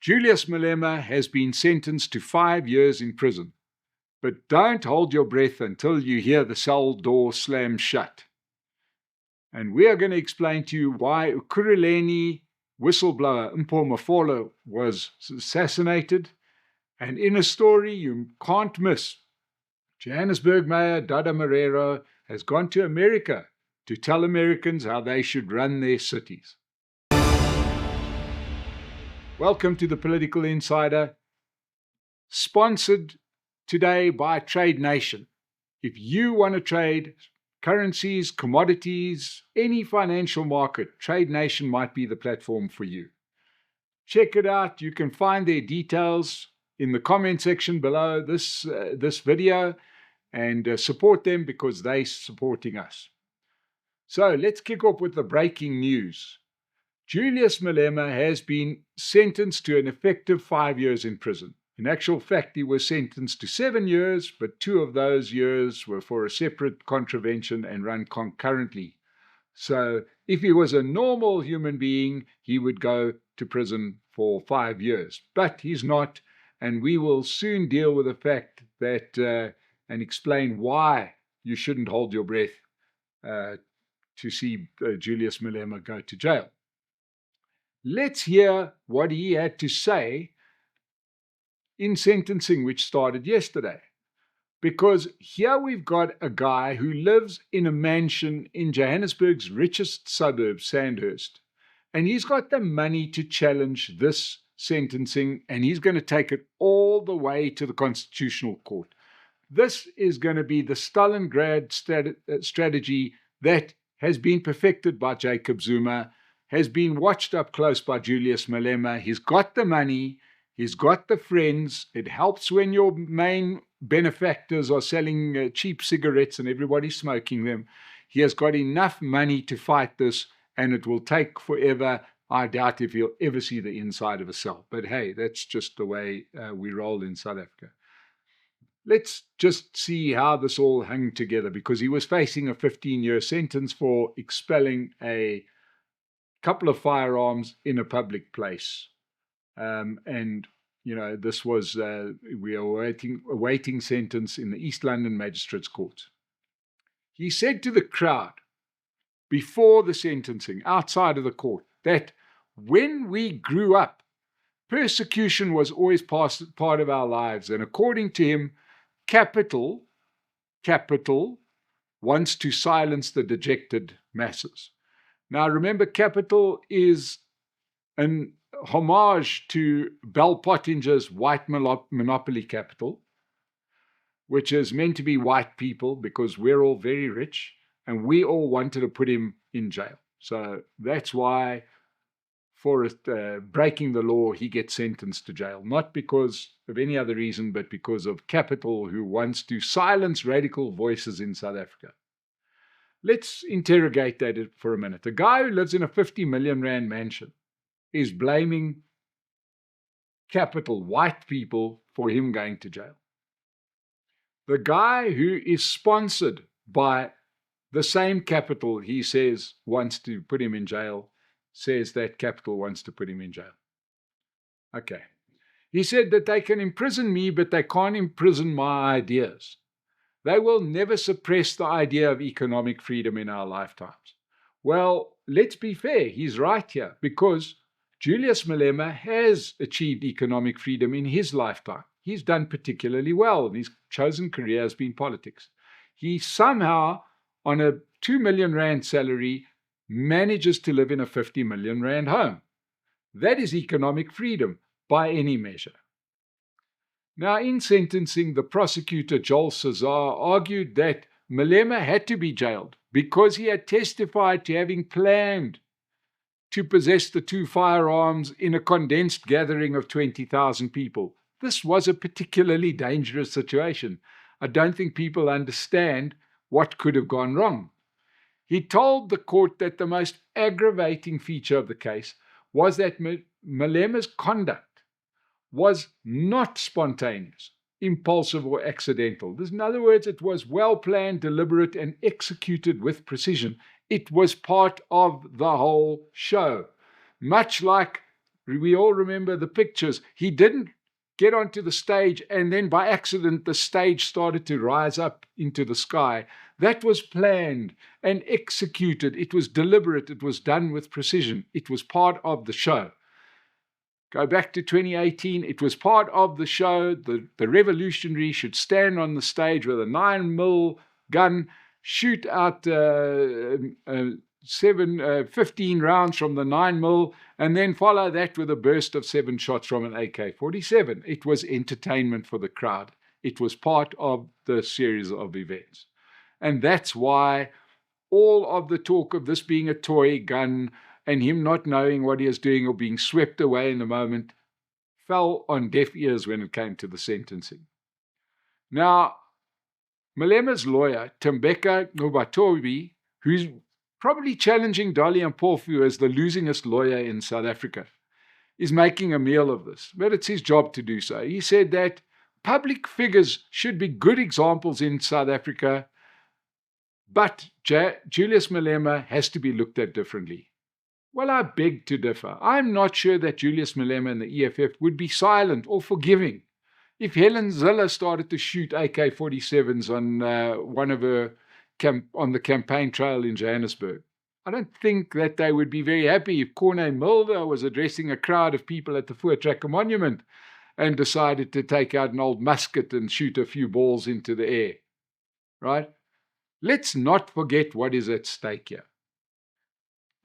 Julius Malema has been sentenced to 5 years in prison. But don't hold your breath until you hear the cell door slam shut. And we are going to explain to you why Ekurhuleni whistleblower Mpho Mafolo was assassinated. And in a story you can't miss, Johannesburg Mayor Dada Marero has gone to America to tell Americans how they should run their cities. Welcome to the Political Insider, sponsored today by Trade Nation. If you want to trade currencies, commodities, any financial market, Trade Nation might be the platform for you. Check it out. You can find their details in the comment section below this video, and support them because they're supporting us. So let's kick off with the breaking news. Julius Malema has been sentenced to an effective 5 years in prison. In actual fact, he was sentenced to 7 years, but 2 of those years were for a separate contravention and run concurrently. So if he was a normal human being, he would go to prison for 5 years. But he's not, and we will soon deal with the fact that and explain why you shouldn't hold your breath to see Julius Malema go to jail. Let's hear what he had to say in sentencing, which started yesterday. Because here we've got a guy who lives in a mansion in Johannesburg's richest suburb, Sandhurst, and he's got the money to challenge this sentencing, and he's going to take it all the way to the Constitutional Court. This is going to be the Stalingrad strategy that has been perfected by Jacob Zuma, has been watched up close by Julius Malema. He's got the money, he's got the friends. It helps when your main benefactors are selling cheap cigarettes and everybody's smoking them. He has got enough money to fight this, and it will take forever. I doubt if he'll ever see the inside of a cell. But hey, that's just the way we roll in South Africa. Let's just see how this all hung together, because he was facing a 15-year sentence for expelling a couple of firearms in a public place. And, you know, this was, we are awaiting sentence in the East London Magistrates Court. He said to the crowd before the sentencing, outside of the court, that when we grew up, persecution was always part of our lives. And according to him, capital wants to silence the dejected masses. Now, remember, capital is an homage to Bell Pottinger's white monopoly capital, which is meant to be white people because we're all very rich and we all wanted to put him in jail. So that's why, for breaking the law, he gets sentenced to jail, not because of any other reason, but because of capital, who wants to silence radical voices in South Africa. Let's interrogate that for a minute. A guy who lives in a 50 million rand mansion is blaming capital, white people, for him going to jail. The guy who is sponsored by the same capital he says wants to put him in jail says that capital wants to put him in jail. Okay. He said that they can imprison me, but they can't imprison my ideas. They will never suppress the idea of economic freedom in our lifetimes. Well, let's be fair. He's right here, because Julius Malema has achieved economic freedom in his lifetime. He's done particularly well, and his chosen career has been politics. He somehow, on a 2 million rand salary, manages to live in a 50 million rand home. That is economic freedom by any measure. Now, in sentencing, the prosecutor, Joel Cesar, argued that Malema had to be jailed because he had testified to having planned to possess the 2 firearms in a condensed gathering of 20,000 people. This was a particularly dangerous situation. I don't think people understand what could have gone wrong. He told the court that the most aggravating feature of the case was that Malema's conduct was not spontaneous, impulsive, or accidental. In other words, it was well-planned, deliberate, and executed with precision. It was part of the whole show. Much like We all remember the pictures. He didn't get onto the stage and then by accident the stage started to rise up into the sky. That was planned and executed. It was deliberate. It was done with precision. It was part of the show. Go back to 2018. It was part of the show. The revolutionary should stand on the stage with a 9mm gun, shoot out 15 rounds from the 9mm, and then follow that with a burst of 7 shots from an AK-47. It was entertainment for the crowd. It was part of the series of events. And that's why all of the talk of this being a toy gun and him not knowing what he is doing or being swept away in the moment fell on deaf ears when it came to the sentencing. Now, Malema's lawyer, Thembeka Ngubatobi, who's probably challenging Dolly and Mpofu as the losingest lawyer in South Africa, is making a meal of this. But it's his job to do so. He said that public figures should be good examples in South Africa, but Julius Malema has to be looked at differently. Well, I beg to differ. I'm not sure that Julius Malema and the EFF would be silent or forgiving if Helen Zille started to shoot AK-47s on on the campaign trail in Johannesburg. I don't think that they would be very happy if Corne Mulder was addressing a crowd of people at the Voortrekker Monument and decided to take out an old musket and shoot a few balls into the air. Right? Let's not forget what is at stake here.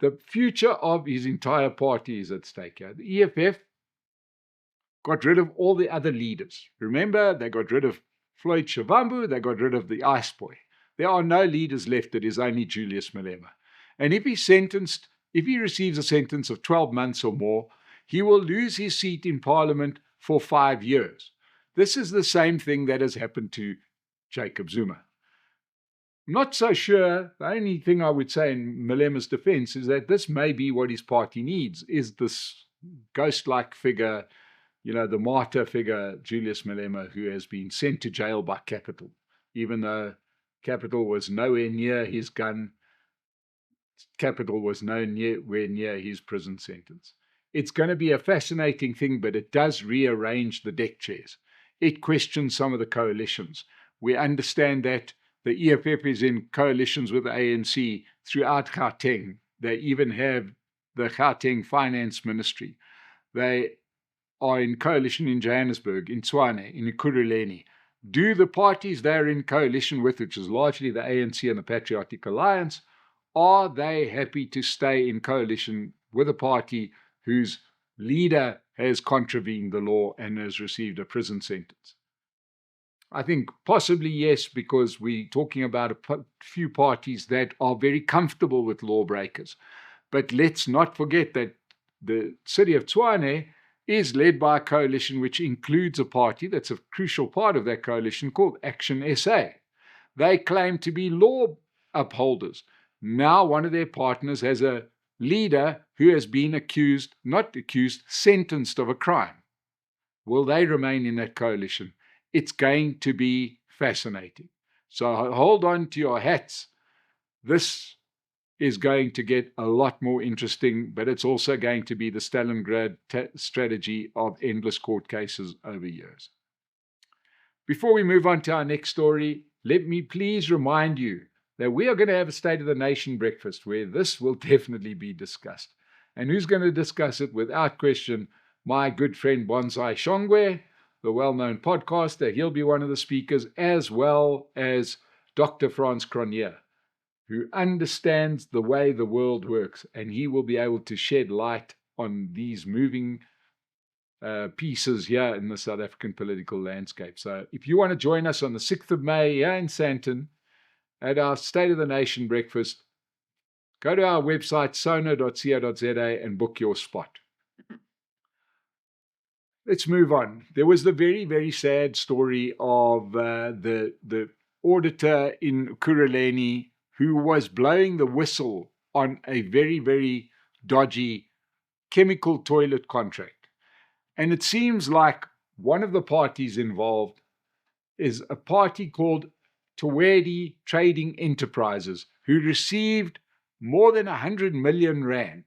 The future of his entire party is at stake here. The EFF got rid of all the other leaders. Remember, they got rid of Floyd Shivambu, they got rid of the Ice Boy. There are no leaders left. It is only Julius Malema. And if he receives a sentence of 12 months or more, he will lose his seat in Parliament for 5 years. This is the same thing that has happened to Jacob Zuma. I'm not so sure. The only thing I would say in Malema's defense is that this may be what his party needs, is this ghost-like figure, the martyr figure, Julius Malema, who has been sent to jail by Capital, even though Capital was nowhere near his gun. Capital was nowhere near his prison sentence. It's going to be a fascinating thing, but it does rearrange the deck chairs. It questions some of the coalitions. We understand that the EFF is in coalitions with the ANC throughout Gauteng. They even have the Gauteng Finance Ministry. They are in coalition in Johannesburg, in Tshwane, in Ekurhuleni. Do the parties they're in coalition with, which is largely the ANC and the Patriotic Alliance, are they happy to stay in coalition with a party whose leader has contravened the law and has received a prison sentence? I think possibly yes, because we're talking about a few parties that are very comfortable with lawbreakers. But let's not forget that the city of Tshwane is led by a coalition which includes a party that's a crucial part of that coalition called Action SA. They claim to be law upholders. Now one of their partners has a leader who has been sentenced of a crime. Will they remain in that coalition? It's going to be fascinating. So hold on to your hats. This is going to get a lot more interesting, but it's also going to be the Stalingrad strategy of endless court cases over years. Before we move on to our next story, let me please remind you that we are going to have a State of the Nation breakfast where this will definitely be discussed. And who's going to discuss it? Without question, my good friend Bonsai Shongwe, the well-known podcaster. He'll be one of the speakers, as well as Dr. Frans Cronje, who understands the way the world works, and he will be able to shed light on these moving pieces here in the South African political landscape. So if you want to join us on the 6th of May here in Sandton at our State of the Nation breakfast, go to our website, sona.co.za, and book your spot. Let's move on. There was the very, very sad story of the auditor in Ekurhuleni who was blowing the whistle on a very, very dodgy chemical toilet contract. And it seems like one of the parties involved is a party called Tawedi Trading Enterprises, who received more than 100 million rand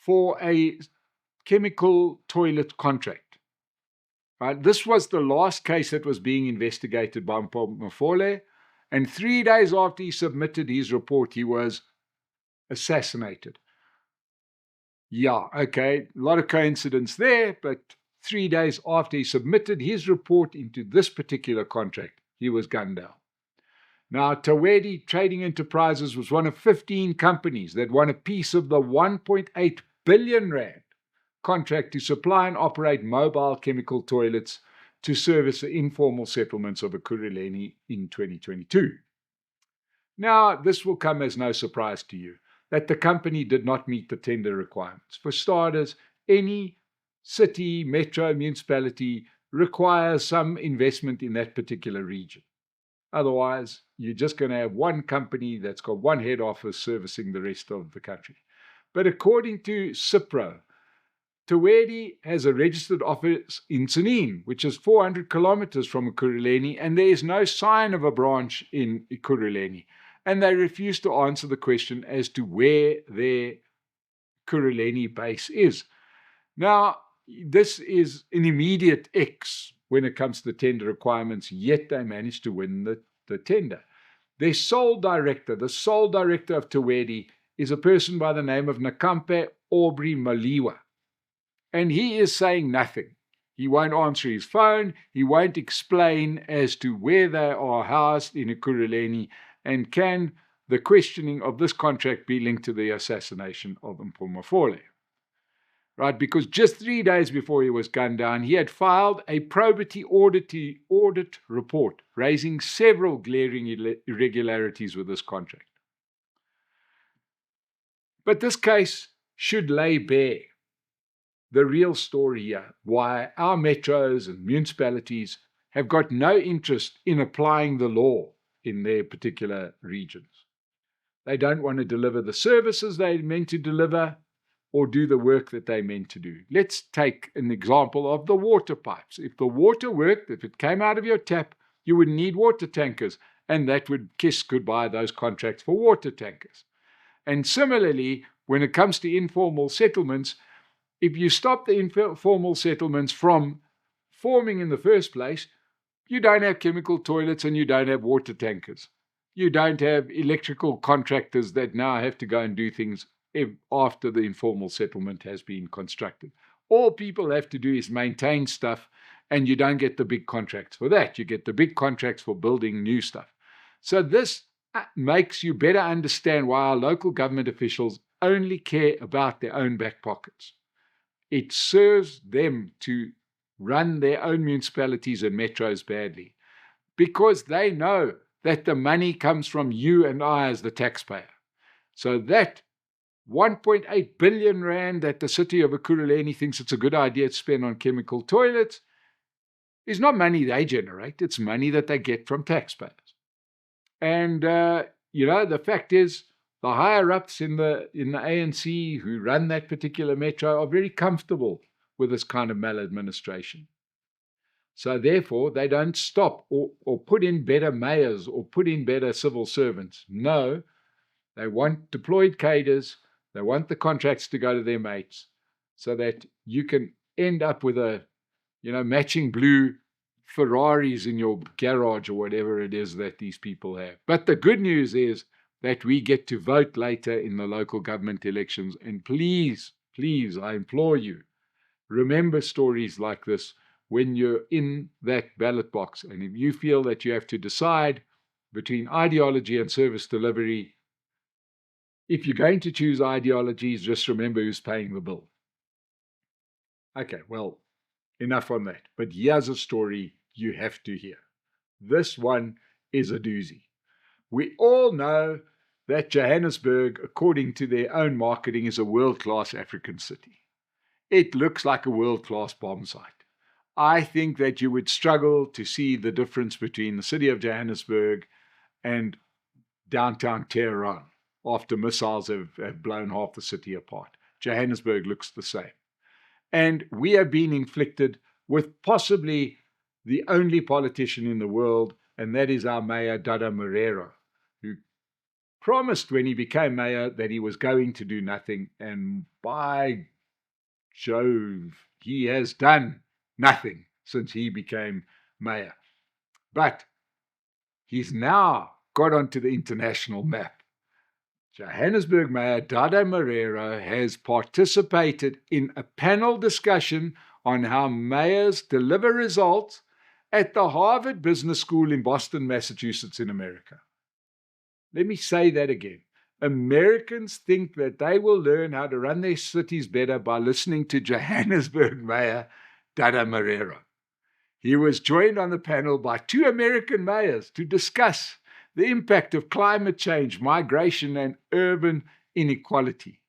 for a chemical toilet contract. Right? This was the last case that was being investigated by Mafole, and 3 days after he submitted his report, he was assassinated. Yeah, okay, a lot of coincidence there, but 3 days after he submitted his report into this particular contract, he was gunned down. Now, Tawedi Trading Enterprises was one of 15 companies that won a piece of the 1.8 billion rand contract to supply and operate mobile chemical toilets to service the informal settlements of Ekurhuleni in 2022. Now, this will come as no surprise to you that the company did not meet the tender requirements. For starters, any city, metro, municipality requires some investment in that particular region. Otherwise, you're just going to have one company that's got one head office servicing the rest of the country. But according to CIPRO, Tawedi has a registered office in Tsenin, which is 400 kilometers from Ekurhuleni, and there is no sign of a branch in Ekurhuleni. And they refuse to answer the question as to where their Ekurhuleni base is. Now, this is an immediate X when it comes to the tender requirements, yet they managed to win the tender. Their sole director, the sole director of Tawedi, is a person by the name of Nakampe Aubrey Maliwa. And he is saying nothing. He won't answer his phone. He won't explain as to where they are housed in Ekurhuleni, and can the questioning of this contract be linked to the assassination of Mpho Mafole? Right, because just 3 days before he was gunned down, he had filed a probity audit report raising several glaring irregularities with this contract. But this case should lay bare the real story here, why our metros and municipalities have got no interest in applying the law in their particular regions. They don't want to deliver the services they're meant to deliver or do the work that they're meant to do. Let's take an example of the water pipes. If the water worked, if it came out of your tap, you would need water tankers, and that would kiss goodbye those contracts for water tankers. And similarly, when it comes to informal settlements, if you stop the informal settlements from forming in the first place, you don't have chemical toilets and you don't have water tankers. You don't have electrical contractors that now have to go and do things after the informal settlement has been constructed. All people have to do is maintain stuff, and you don't get the big contracts for that. You get the big contracts for building new stuff. So this makes you better understand why our local government officials only care about their own back pockets. It serves them to run their own municipalities and metros badly, because they know that the money comes from you and I as the taxpayer. So that 1.8 billion rand that the city of Ekurhuleni thinks it's a good idea to spend on chemical toilets is not money they generate. It's money that they get from taxpayers. And, the fact is, the higher-ups in the ANC who run that particular metro are very comfortable with this kind of maladministration. So therefore, they don't stop or put in better mayors or put in better civil servants. No, they want deployed cadres. They want the contracts to go to their mates so that you can end up with matching blue Ferraris in your garage or whatever it is that these people have. But the good news is that we get to vote later in the local government elections. And please, please, I implore you, remember stories like this when you're in that ballot box. And if you feel that you have to decide between ideology and service delivery, if you're going to choose ideologies, just remember who's paying the bill. Okay, well, enough on that. But here's a story you have to hear. This one is a doozy. We all know that Johannesburg, according to their own marketing, is a world-class African city. It looks like a world-class bomb site. I think that you would struggle to see the difference between the city of Johannesburg and downtown Tehran after missiles have blown half the city apart. Johannesburg looks the same. And we have been inflicted with possibly the only politician in the world, and that is our mayor, Dada Marero, who promised when he became mayor that he was going to do nothing, and by Jove, he has done nothing since he became mayor. But he's now got onto the international map. Johannesburg Mayor Dada Marero has participated in a panel discussion on how mayors deliver results at the Harvard Business School in Boston, Massachusetts, in America. Let me say that again. Americans think that they will learn how to run their cities better by listening to Johannesburg Mayor Dada Marero. He was joined on the panel by 2 American mayors to discuss the impact of climate change, migration, and urban inequality.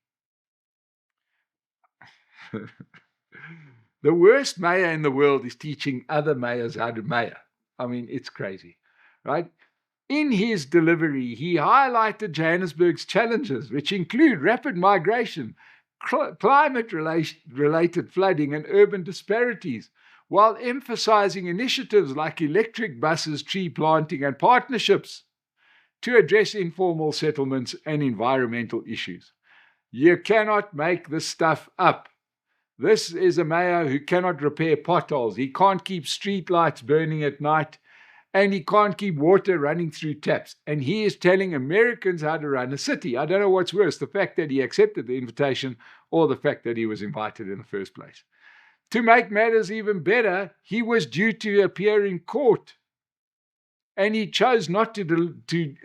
The worst mayor in the world is teaching other mayors how to mayor. I mean, it's crazy, right? In his delivery, he highlighted Johannesburg's challenges, which include rapid migration, climate-related flooding, and urban disparities, while emphasizing initiatives like electric buses, tree planting, and partnerships to address informal settlements and environmental issues. You cannot make this stuff up. This is a mayor who cannot repair potholes. He can't keep street lights burning at night, and he can't keep water running through taps. And he is telling Americans how to run a city. I don't know what's worse, the fact that he accepted the invitation or the fact that he was invited in the first place. To make matters even better, he was due to appear in court. And he chose not to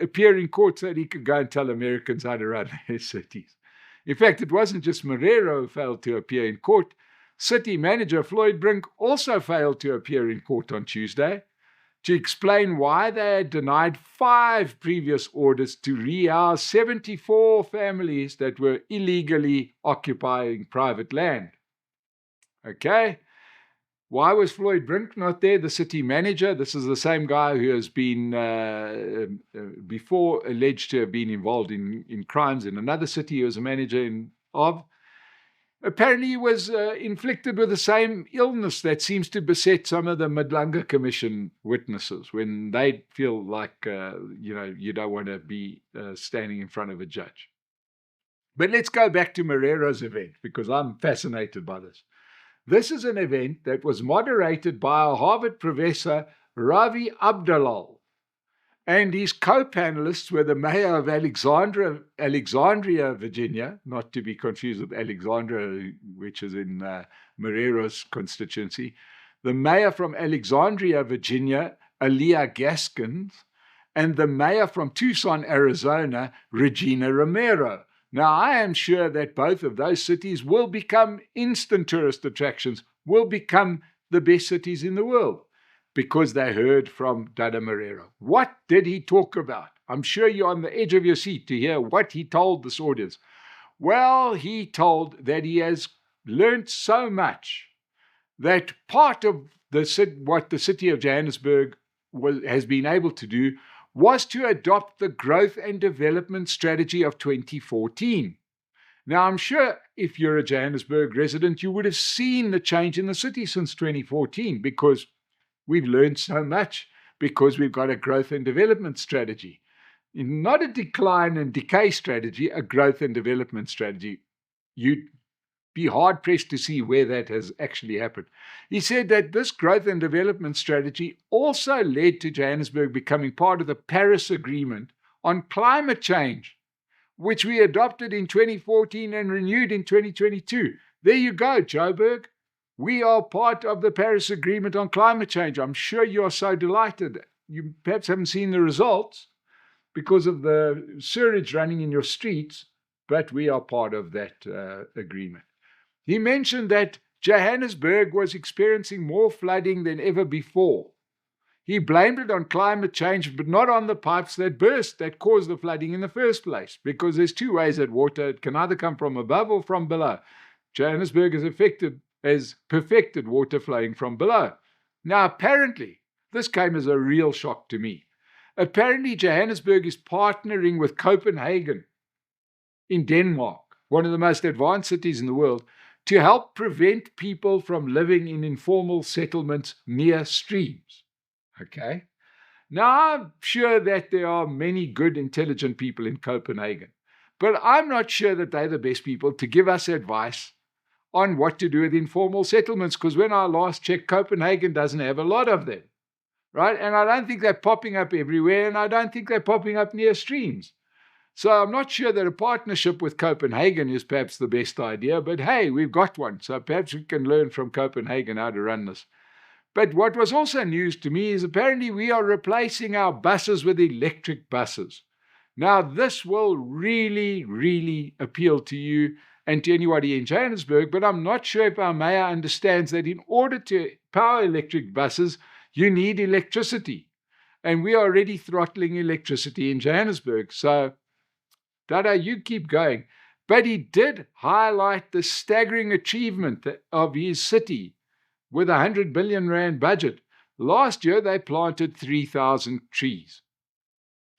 appear in court so that he could go and tell Americans how to run their cities. In fact, it wasn't just Marero who failed to appear in court. City manager Floyd Brink also failed to appear in court on Tuesday to explain why they had denied 5 previous orders to rehouse 74 families that were illegally occupying private land. Okay? Why was Floyd Brink not there, the city manager? This is the same guy who has been before alleged to have been involved in crimes in another city he was a manager of. Apparently he was inflicted with the same illness that seems to beset some of the Madlanga Commission witnesses when they feel like, you don't want to be standing in front of a judge. But let's go back to Marero's event, because I'm fascinated by this. This is an event that was moderated by a Harvard professor, Ravi Abdalal, and his co-panelists were the mayor of Alexandria, Virginia, not to be confused with Alexandria, which is in Marero's constituency, the mayor from Alexandria, Virginia, Aaliyah Gaskins, and the mayor from Tucson, Arizona, Regina Romero. Now, I am sure that both of those cities will become instant tourist attractions, will become the best cities in the world, because they heard from Dada Marero. What did he talk about? I'm sure you're on the edge of your seat to hear what he told this audience. Well, he told that he has learned so much that part of what the city of Johannesburg has been able to do was to adopt the growth and development strategy of 2014. Now, I'm sure if you're a Johannesburg resident, you would have seen the change in the city since 2014, because we've learned so much, because we've got a growth and development strategy. Not a decline and decay strategy, a growth and development strategy. You'd be hard-pressed to see where that has actually happened. He said that this growth and development strategy also led to Johannesburg becoming part of the Paris Agreement on climate change, which we adopted in 2014 and renewed in 2022. There you go, Joburg. We are part of the Paris Agreement on climate change. I'm sure you are so delighted. You perhaps haven't seen the results because of the sewage running in your streets, but we are part of that agreement. He mentioned that Johannesburg was experiencing more flooding than ever before. He blamed it on climate change, but not on the pipes that burst that caused the flooding in the first place, because there's 2 ways that water can either come from above or from below. Johannesburg has perfected water flowing from below. Now, apparently, this came as a real shock to me. Apparently, Johannesburg is partnering with Copenhagen in Denmark, one of the most advanced cities in the world, to help prevent people from living in informal settlements near streams. Okay? Now, I'm sure that there are many good, intelligent people in Copenhagen, but I'm not sure that they're the best people to give us advice on what to do with informal settlements, because when I last checked, Copenhagen doesn't have a lot of them, right? And I don't think they're popping up everywhere, and I don't think they're popping up near streams. So I'm not sure that a partnership with Copenhagen is perhaps the best idea, but hey, we've got one, so perhaps we can learn from Copenhagen how to run this. But what was also news to me is apparently we are replacing our buses with electric buses. Now, this will really, really appeal to you and to anybody in Johannesburg, but I'm not sure if our mayor understands that in order to power electric buses, you need electricity. And we are already throttling electricity in Johannesburg. So, Dada, you keep going. But he did highlight the staggering achievement of his city with a 100 billion rand budget. Last year, they planted 3,000 trees.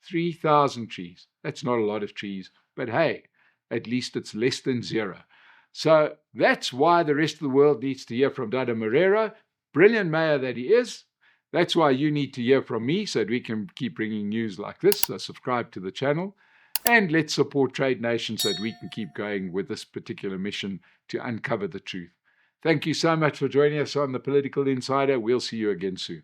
3,000 trees. That's not a lot of trees, but hey, at least it's less than zero. So that's why the rest of the world needs to hear from Dada Moreira, brilliant mayor that he is. That's why you need to hear from me so that we can keep bringing news like this. So subscribe to the channel and let's support Trade Nation so that we can keep going with this particular mission to uncover the truth. Thank you so much for joining us on The Political Insider. We'll see you again soon.